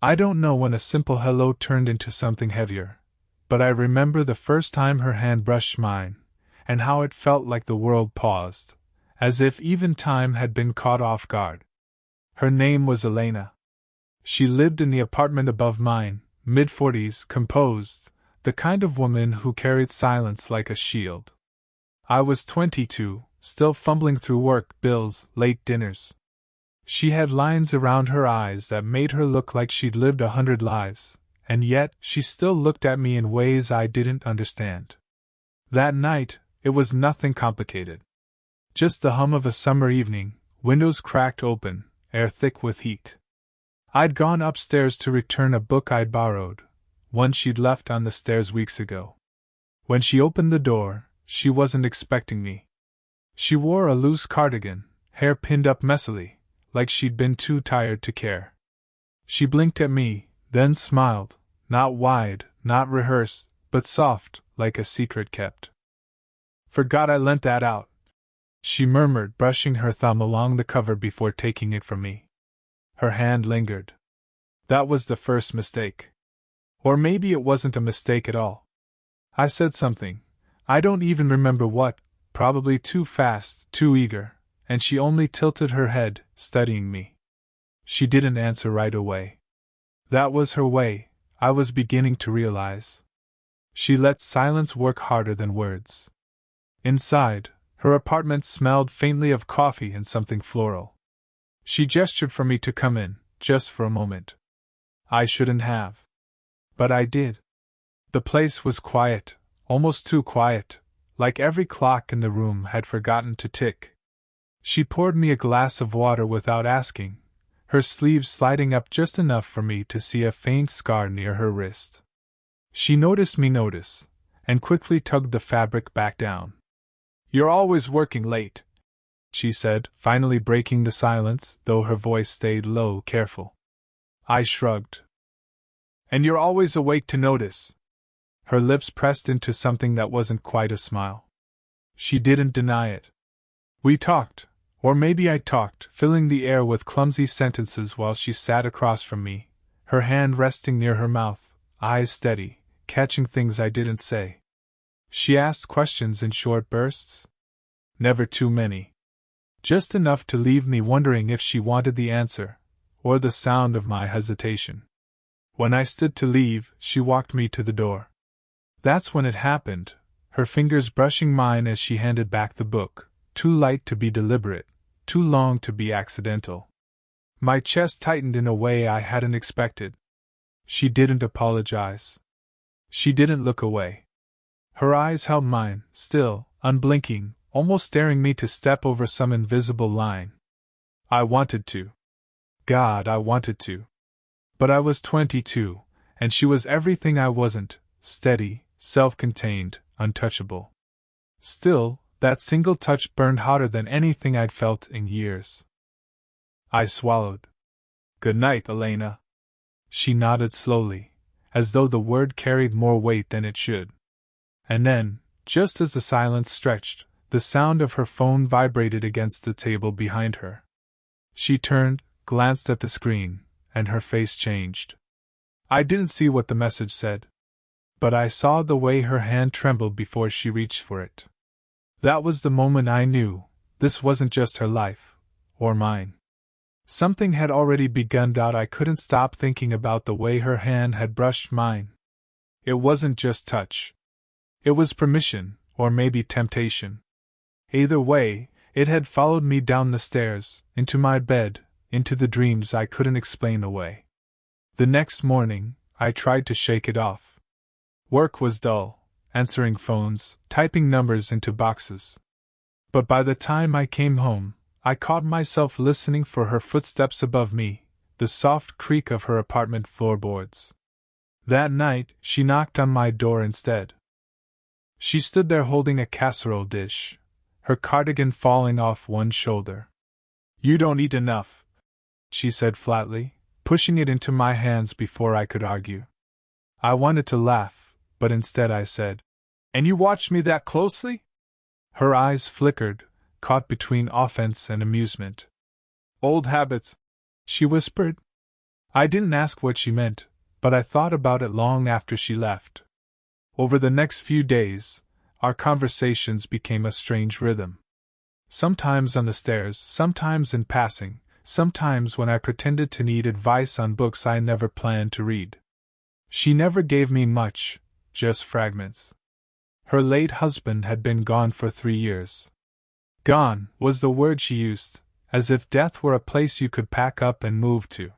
I don't know when a simple hello turned into something heavier, but I remember the first time her hand brushed mine, and how it felt like the world paused, as if even time had been caught off guard. Her name was Elena. She lived in the apartment above mine, mid-40s, composed, the kind of woman who carried silence like a shield. I was 22, still fumbling through work, bills, late dinners. She had lines around her eyes that made her look like she'd lived 100 lives, and yet she still looked at me in ways I didn't understand. That night, it was nothing complicated. Just the hum of a summer evening, windows cracked open, air thick with heat. I'd gone upstairs to return a book I'd borrowed, one she'd left on the stairs weeks ago. When she opened the door, she wasn't expecting me. She wore a loose cardigan, hair pinned up messily, like she'd been too tired to care. She blinked at me, then smiled, not wide, not rehearsed, but soft, like a secret kept. "Forgot I lent that out," she murmured, brushing her thumb along the cover before taking it from me. Her hand lingered. That was the first mistake. Or maybe it wasn't a mistake at all. I said something, I don't even remember what, probably too fast, too eager, and she only tilted her head, studying me. She didn't answer right away. That was her way, I was beginning to realize. She let silence work harder than words. Inside, her apartment smelled faintly of coffee and something floral. She gestured for me to come in, just for a moment. I shouldn't have. But I did. The place was quiet, almost too quiet, like every clock in the room had forgotten to tick. She poured me a glass of water without asking, her sleeves sliding up just enough for me to see a faint scar near her wrist. She noticed me notice, and quickly tugged the fabric back down. "You're always working late," she said, finally breaking the silence, though her voice stayed low, careful. I shrugged. "And you're always awake to notice." Her lips pressed into something that wasn't quite a smile. She didn't deny it. We talked, or maybe I talked, filling the air with clumsy sentences while she sat across from me, her hand resting near her mouth, eyes steady, catching things I didn't say. She asked questions in short bursts. Never too many. Just enough to leave me wondering if she wanted the answer, or the sound of my hesitation. When I stood to leave, she walked me to the door. That's when it happened, her fingers brushing mine as she handed back the book, too light to be deliberate, too long to be accidental. My chest tightened in a way I hadn't expected. She didn't apologize. She didn't look away. Her eyes held mine, still, unblinking, almost staring me to step over some invisible line. I wanted to. God, I wanted to. But I was 22, and she was everything I wasn't, steady, self-contained, untouchable. Still, that single touch burned hotter than anything I'd felt in years. I swallowed. "Good night, Elena." She nodded slowly, as though the word carried more weight than it should. And then, just as the silence stretched, the sound of her phone vibrated against the table behind her. She turned, glanced at the screen, and her face changed. I didn't see what the message said, but I saw the way her hand trembled before she reached for it. That was the moment I knew, this wasn't just her life, or mine. Something had already begun. I couldn't stop thinking about the way her hand had brushed mine. It wasn't just touch. It was permission, or maybe temptation. Either way, it had followed me down the stairs, into my bed, into the dreams I couldn't explain away. The next morning, I tried to shake it off. Work was dull, answering phones, typing numbers into boxes. But by the time I came home, I caught myself listening for her footsteps above me, the soft creak of her apartment floorboards. That night, she knocked on my door instead. She stood there holding a casserole dish, her cardigan falling off one shoulder. "You don't eat enough," she said flatly, pushing it into my hands before I could argue. I wanted to laugh, but instead I said, "And you watched me that closely?" Her eyes flickered, caught between offense and amusement. "Old habits," she whispered. I didn't ask what she meant, but I thought about it long after she left. Over the next few days, our conversations became a strange rhythm. Sometimes on the stairs, sometimes in passing, sometimes when I pretended to need advice on books I never planned to read. She never gave me much, just fragments. Her late husband had been gone for 3 years. Gone was the word she used, as if death were a place you could pack up and move to.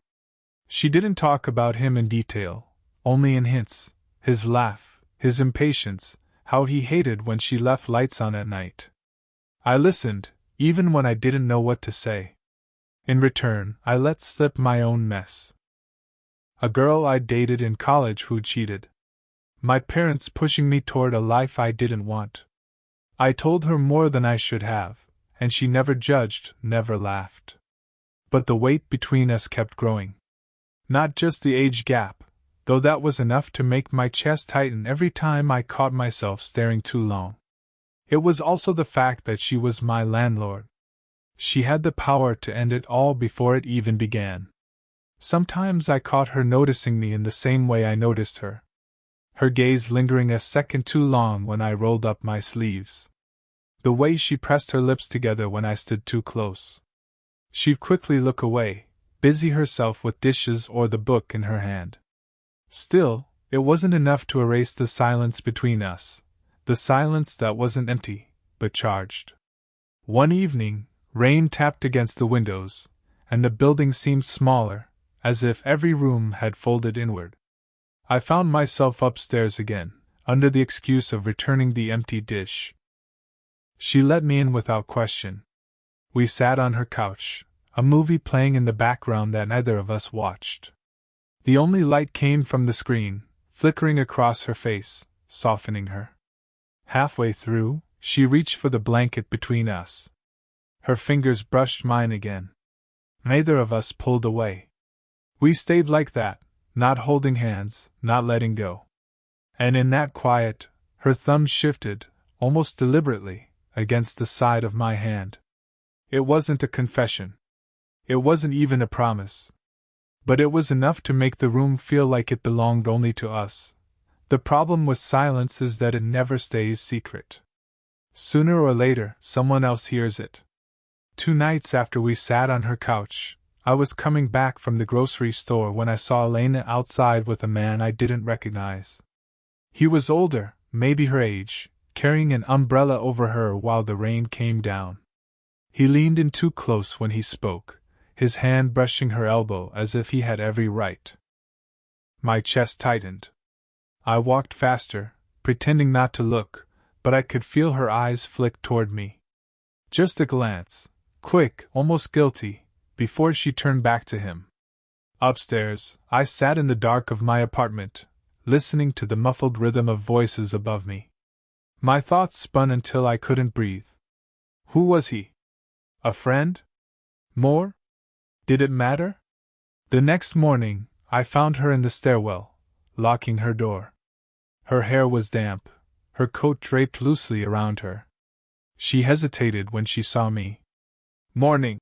She didn't talk about him in detail, only in hints, his laugh, his impatience, how he hated when she left lights on at night. I listened, even when I didn't know what to say. In return, I let slip my own mess. A girl I dated in college who cheated. My parents pushing me toward a life I didn't want. I told her more than I should have, and she never judged, never laughed. But the weight between us kept growing. Not just the age gap, though that was enough to make my chest tighten every time I caught myself staring too long. It was also the fact that she was my landlord. She had the power to end it all before it even began. Sometimes I caught her noticing me in the same way I noticed her. Her gaze lingering a second too long when I rolled up my sleeves. The way she pressed her lips together when I stood too close. She'd quickly look away, busy herself with dishes or the book in her hand. Still, it wasn't enough to erase the silence between us, the silence that wasn't empty, but charged. One evening, rain tapped against the windows, and the building seemed smaller, as if every room had folded inward. I found myself upstairs again, under the excuse of returning the empty dish. She let me in without question. We sat on her couch, a movie playing in the background that neither of us watched. The only light came from the screen, flickering across her face, softening her. Halfway through, she reached for the blanket between us. Her fingers brushed mine again. Neither of us pulled away. We stayed like that, not holding hands, not letting go. And in that quiet, her thumb shifted, almost deliberately, against the side of my hand. It wasn't a confession. It wasn't even a promise. But it was enough to make the room feel like it belonged only to us. The problem with silence is that it never stays secret. Sooner or later, someone else hears it. 2 nights after we sat on her couch, I was coming back from the grocery store when I saw Elena outside with a man I didn't recognize. He was older, maybe her age, carrying an umbrella over her while the rain came down. He leaned in too close when he spoke, his hand brushing her elbow as if he had every right. My chest tightened. I walked faster, pretending not to look, but I could feel her eyes flick toward me. Just a glance, quick, almost guilty, before she turned back to him. Upstairs, I sat in the dark of my apartment, listening to the muffled rhythm of voices above me. My thoughts spun until I couldn't breathe. Who was he? A friend? More? Did it matter? The next morning, I found her in the stairwell, locking her door. Her hair was damp, her coat draped loosely around her. She hesitated when she saw me. "Morning,"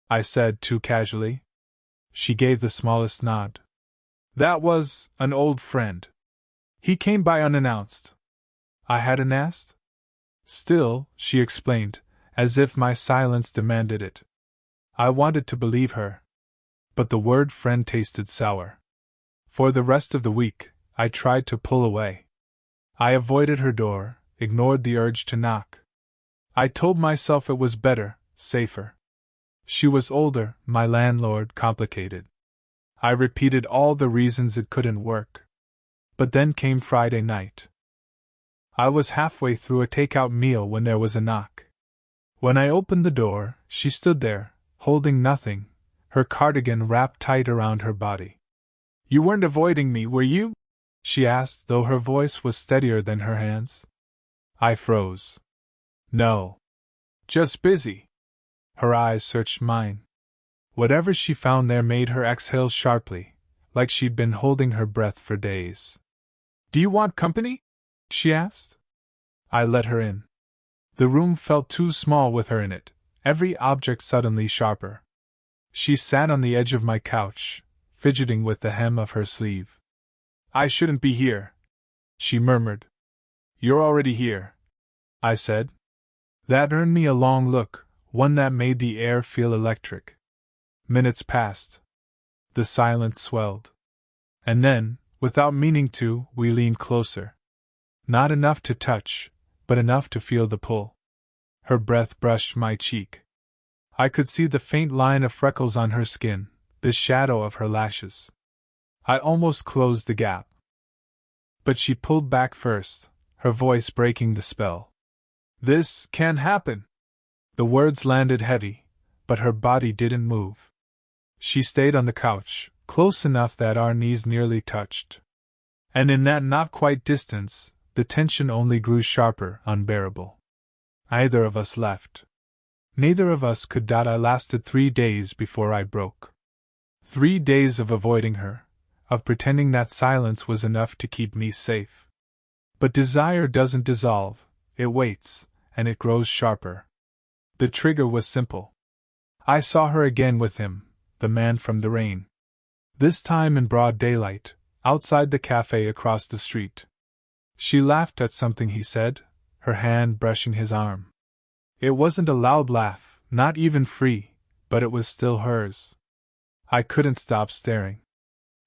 I said too casually. She gave the smallest nod. That was an old friend. He came by unannounced. I hadn't asked? Still, she explained, as if my silence demanded it. I wanted to believe her. But the word friend tasted sour. For the rest of the week, I tried to pull away. I avoided her door, ignored the urge to knock. I told myself it was better, safer. She was older, my landlord complicated. I repeated all the reasons it couldn't work. But then came Friday night. I was halfway through a takeout meal when there was a knock. When I opened the door, she stood there, holding nothing, her cardigan wrapped tight around her body. "You weren't avoiding me, were you?" she asked, though her voice was steadier than her hands. I froze. "No. Just busy." Her eyes searched mine. Whatever she found there made her exhale sharply, like she'd been holding her breath for days. "Do you want company?" she asked. I let her in. The room felt too small with her in it, every object suddenly sharper. She sat on the edge of my couch, fidgeting with the hem of her sleeve. I shouldn't be here, she murmured. You're already here, I said. That earned me a long look, one that made the air feel electric. Minutes passed. The silence swelled. And then, without meaning to, we leaned closer. Not enough to touch, but enough to feel the pull. Her breath brushed my cheek. I could see the faint line of freckles on her skin, the shadow of her lashes. I almost closed the gap. But she pulled back first, her voice breaking the spell. This can't happen. The words landed heavy, but her body didn't move. She stayed on the couch, close enough that our knees nearly touched. And in that not-quite distance, the tension only grew sharper, unbearable. Neither of us left. Neither of us could. I lasted 3 days before I broke. 3 days of avoiding her, of pretending that silence was enough to keep me safe. But desire doesn't dissolve, it waits, and it grows sharper. The trigger was simple. I saw her again with him, the man from the rain. This time in broad daylight, outside the cafe across the street. She laughed at something he said, her hand brushing his arm. It wasn't a loud laugh, not even free, but it was still hers. I couldn't stop staring.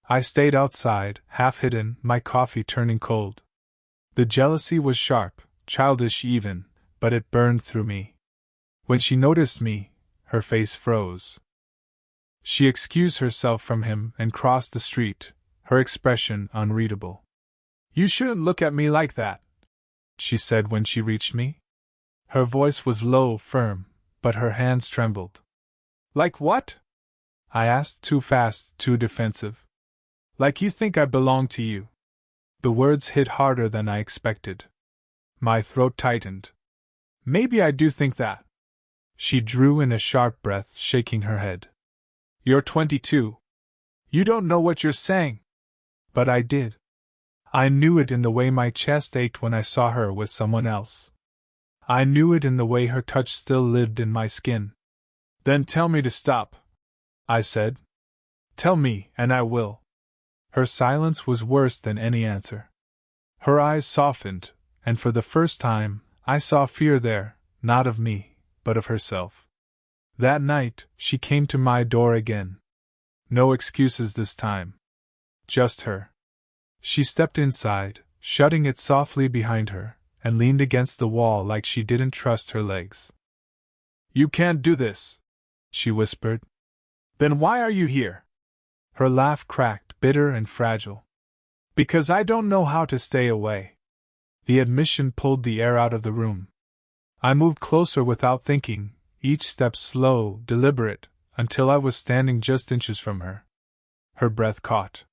I stayed outside, half hidden, my coffee turning cold. The jealousy was sharp, childish even, but it burned through me. When she noticed me, her face froze. She excused herself from him and crossed the street, her expression unreadable. You shouldn't look at me like that, she said when she reached me. Her voice was low, firm, but her hands trembled. Like what? I asked, too fast, too defensive. Like you think I belong to you. The words hit harder than I expected. My throat tightened. Maybe I do think that. She drew in a sharp breath, shaking her head. You're 22. You don't know what you're saying. But I did. I knew it in the way my chest ached when I saw her with someone else. I knew it in the way her touch still lived in my skin. Then tell me to stop, I said. Tell me, and I will. Her silence was worse than any answer. Her eyes softened, and for the first time, I saw fear there, not of me, but of herself. That night, she came to my door again. No excuses this time. Just her. She stepped inside, shutting it softly behind her, and leaned against the wall like she didn't trust her legs. You can't do this, she whispered. Then why are you here? Her laugh cracked, bitter and fragile. Because I don't know how to stay away. The admission pulled the air out of the room. I moved closer without thinking, each step slow, deliberate, until I was standing just inches from her. Her breath caught.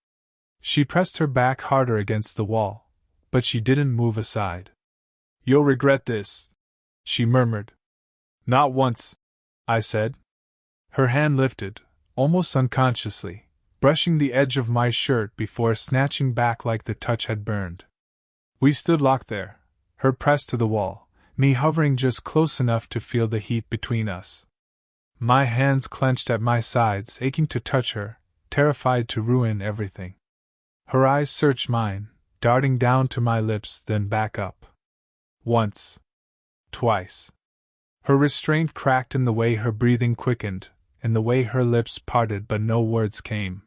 She pressed her back harder against the wall, but she didn't move aside. You'll regret this, she murmured. Not once, I said. Her hand lifted, almost unconsciously, brushing the edge of my shirt before snatching back like the touch had burned. We stood locked there, her pressed to the wall, me hovering just close enough to feel the heat between us. My hands clenched at my sides, aching to touch her, terrified to ruin everything. Her eyes searched mine, darting down to my lips, then back up. Once. Twice. Her restraint cracked in the way her breathing quickened, in the way her lips parted but no words came.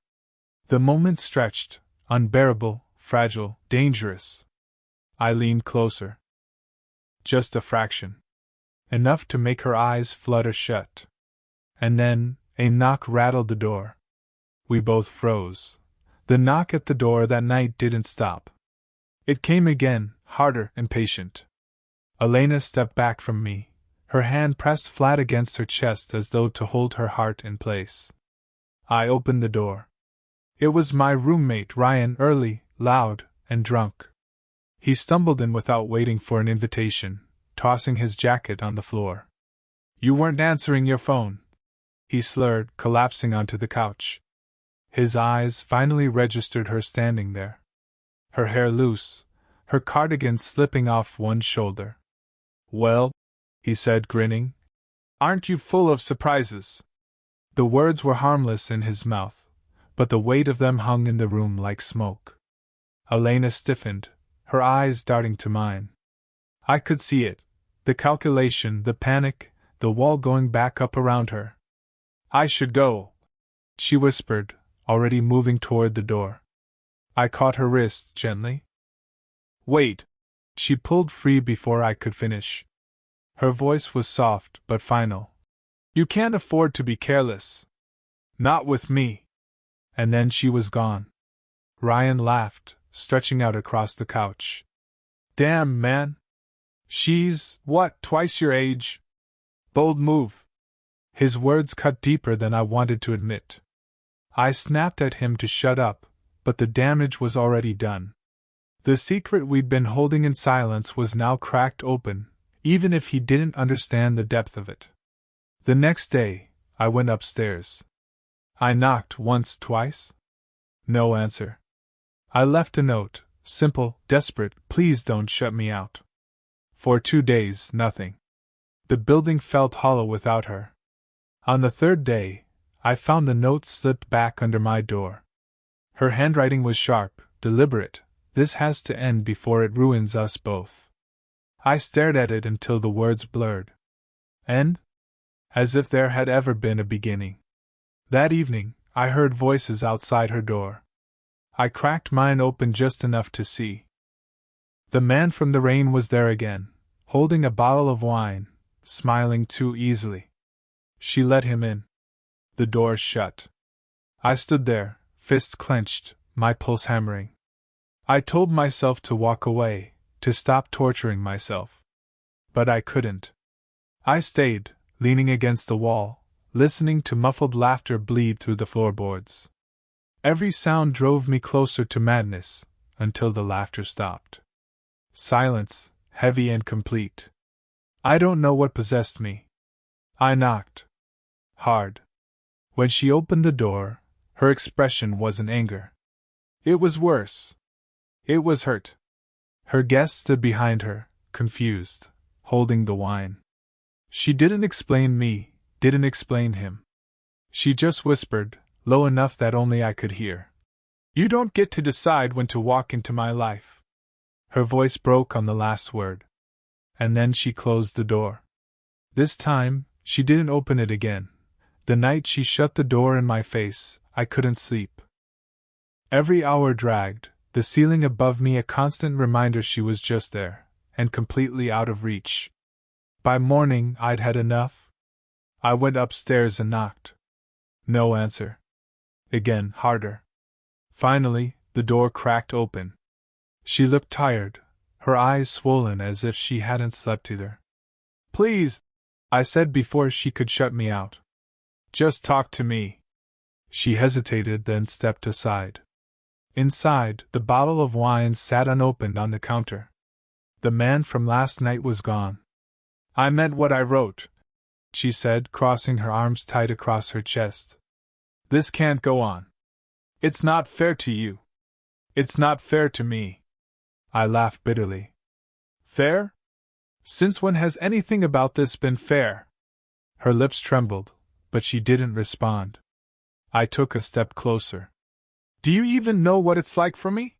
The moment stretched, unbearable, fragile, dangerous. I leaned closer. Just a fraction. Enough to make her eyes flutter shut. And then, a knock rattled the door. We both froze. The knock at the door that night didn't stop. It came again, harder, impatient. Elena stepped back from me, her hand pressed flat against her chest as though to hold her heart in place. I opened the door. It was my roommate Ryan, early, loud, and drunk. He stumbled in without waiting for an invitation, tossing his jacket on the floor. You weren't answering your phone, he slurred, collapsing onto the couch. His eyes finally registered her standing there. Her hair loose, her cardigan slipping off one shoulder. Well, he said, grinning. Aren't you full of surprises? The words were harmless in his mouth, but the weight of them hung in the room like smoke. Elena stiffened, her eyes darting to mine. I could see it, the calculation, the panic, the wall going back up around her. I should go, she whispered, already moving toward the door. I caught her wrist gently. Wait. She pulled free before I could finish. Her voice was soft but final. You can't afford to be careless. Not with me. And then she was gone. Ryan laughed, stretching out across the couch. Damn, man. She's, what, twice your age? Bold move. His words cut deeper than I wanted to admit. I snapped at him to shut up, but the damage was already done. The secret we'd been holding in silence was now cracked open, even if he didn't understand the depth of it. The next day, I went upstairs. I knocked once, twice. No answer. I left a note, simple, desperate, please don't shut me out. For 2 days, nothing. The building felt hollow without her. On the third day, I found the note slipped back under my door. Her handwriting was sharp, deliberate. This has to end before it ruins us both. I stared at it until the words blurred. End? As if there had ever been a beginning. That evening, I heard voices outside her door. I cracked mine open just enough to see. The man from the rain was there again, holding a bottle of wine, smiling too easily. She let him in. The door shut. I stood there, fists clenched, my pulse hammering. I told myself to walk away, to stop torturing myself. But I couldn't. I stayed, leaning against the wall, listening to muffled laughter bleed through the floorboards. Every sound drove me closer to madness, until the laughter stopped. Silence, heavy and complete. I don't know what possessed me. I knocked. Hard. When she opened the door, her expression wasn't anger. It was worse. It was hurt. Her guest stood behind her, confused, holding the wine. She didn't explain me, didn't explain him. She just whispered, low enough that only I could hear. You don't get to decide when to walk into my life. Her voice broke on the last word. And then she closed the door. This time, she didn't open it again. The night she shut the door in my face, I couldn't sleep. Every hour dragged, the ceiling above me a constant reminder she was just there, and completely out of reach. By morning, I'd had enough. I went upstairs and knocked. No answer. Again, harder. Finally, the door cracked open. She looked tired, her eyes swollen as if she hadn't slept either. Please, I said before she could shut me out. Just talk to me. She hesitated, then stepped aside. Inside, the bottle of wine sat unopened on the counter. The man from last night was gone. I meant what I wrote, she said, crossing her arms tight across her chest. This can't go on. It's not fair to you. It's not fair to me. I laughed bitterly. Fair? Since when has anything about this been fair? Her lips trembled, but she didn't respond. I took a step closer. Do you even know what it's like for me?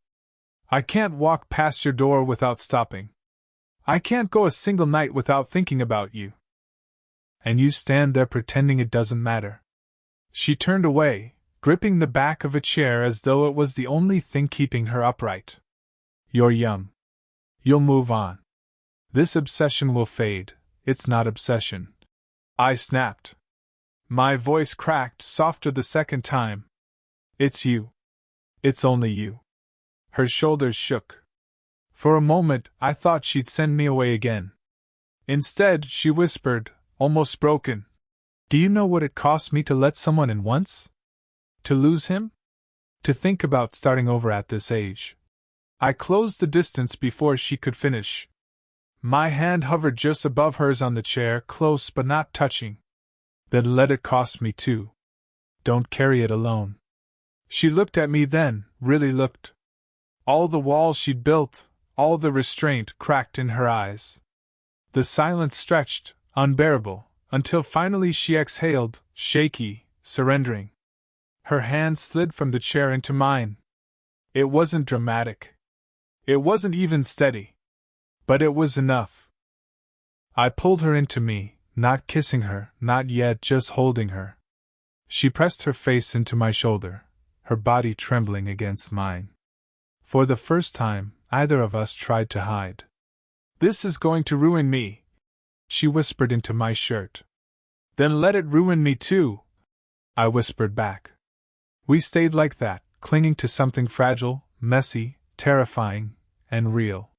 I can't walk past your door without stopping. I can't go a single night without thinking about you. And you stand there pretending it doesn't matter. She turned away, gripping the back of a chair as though it was the only thing keeping her upright. You're young. You'll move on. This obsession will fade. It's not obsession. I snapped. My voice cracked softer the second time. It's you. It's only you. Her shoulders shook. For a moment, I thought she'd send me away again. Instead, she whispered, almost broken, Do you know what it cost me to let someone in once? To lose him? To think about starting over at this age. I closed the distance before she could finish. My hand hovered just above hers on the chair, close but not touching. Then let it cost me too. Don't carry it alone. She looked at me then, really looked. All the walls she'd built, all the restraint cracked in her eyes. The silence stretched, unbearable, until finally she exhaled, shaky, surrendering. Her hand slid from the chair into mine. It wasn't dramatic. It wasn't even steady. But it was enough. I pulled her into me, not kissing her, not yet, just holding her. She pressed her face into my shoulder, her body trembling against mine. For the first time, either of us tried to hide. "This is going to ruin me," she whispered into my shirt. "Then let it ruin me too," I whispered back. We stayed like that, clinging to something fragile, messy, terrifying, and real.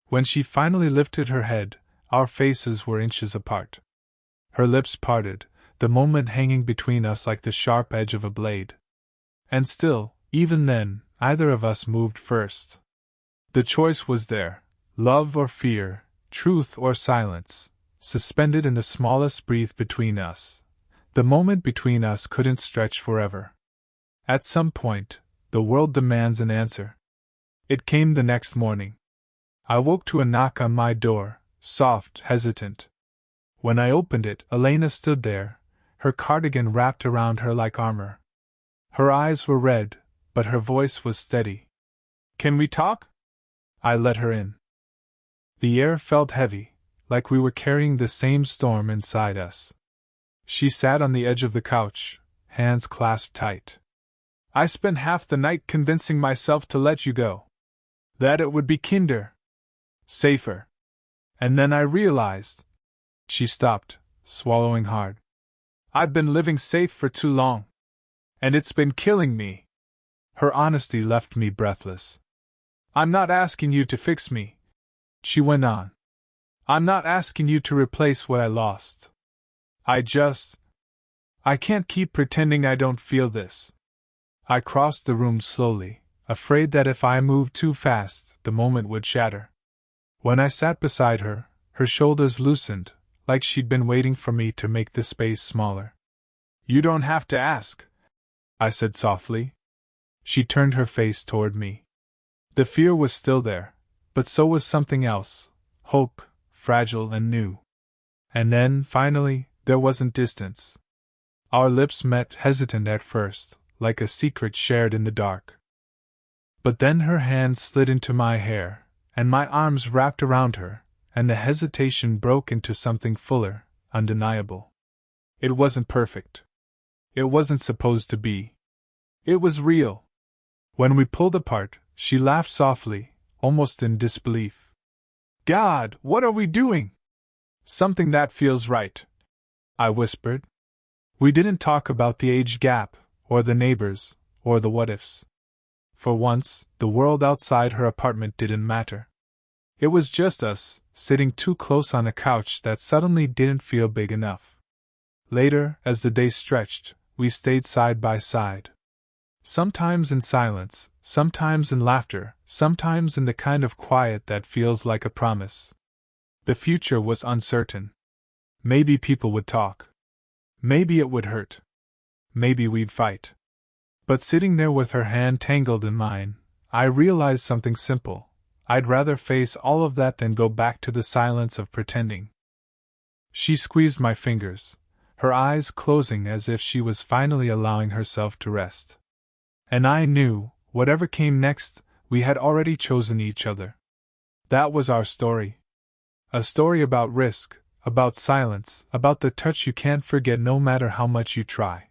When she finally lifted her head, our faces were inches apart. Her lips parted, the moment hanging between us like the sharp edge of a blade. And still, even then, either of us moved first. The choice was there, love or fear, truth or silence, suspended in the smallest breath between us. The moment between us couldn't stretch forever. At some point, the world demands an answer. It came the next morning. I woke to a knock on my door, soft, hesitant. When I opened it, Elena stood there, her cardigan wrapped around her like armor. Her eyes were red, but her voice was steady. "Can we talk?" I let her in. The air felt heavy, like we were carrying the same storm inside us. She sat on the edge of the couch, hands clasped tight. "I spent half the night convincing myself to let you go. That it would be kinder. Safer. And then I realized..." She stopped, swallowing hard. "I've been living safe for too long. And it's been killing me." Her honesty left me breathless. "I'm not asking you to fix me," she went on. "I'm not asking you to replace what I lost. I can't keep pretending I don't feel this." I crossed the room slowly, afraid that if I moved too fast, the moment would shatter. When I sat beside her, her shoulders loosened, like she'd been waiting for me to make the space smaller. "You don't have to ask," I said softly. She turned her face toward me. The fear was still there, but so was something else, hope, fragile and new. And then, finally, there wasn't distance. Our lips met, hesitant at first, like a secret shared in the dark. But then her hand slid into my hair, and my arms wrapped around her, and the hesitation broke into something fuller, undeniable. It wasn't perfect. It wasn't supposed to be. It was real. When we pulled apart, she laughed softly, almost in disbelief. "God, what are we doing?" "Something that feels right," I whispered. We didn't talk about the age gap, or the neighbors, or the what-ifs. For once, the world outside her apartment didn't matter. It was just us, sitting too close on a couch that suddenly didn't feel big enough. Later, as the day stretched, we stayed side by side. Sometimes in silence, sometimes in laughter, sometimes in the kind of quiet that feels like a promise. The future was uncertain. Maybe people would talk. Maybe it would hurt. Maybe we'd fight. But sitting there with her hand tangled in mine, I realized something simple. I'd rather face all of that than go back to the silence of pretending. She squeezed my fingers, her eyes closing as if she was finally allowing herself to rest. And I knew, whatever came next, we had already chosen each other. That was our story. A story about risk, about silence, about the touch you can't forget no matter how much you try.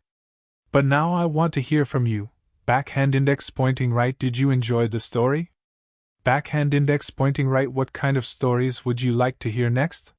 But now I want to hear from you. Backhand index pointing right. Did you enjoy the story? Backhand index pointing right. What kind of stories would you like to hear next?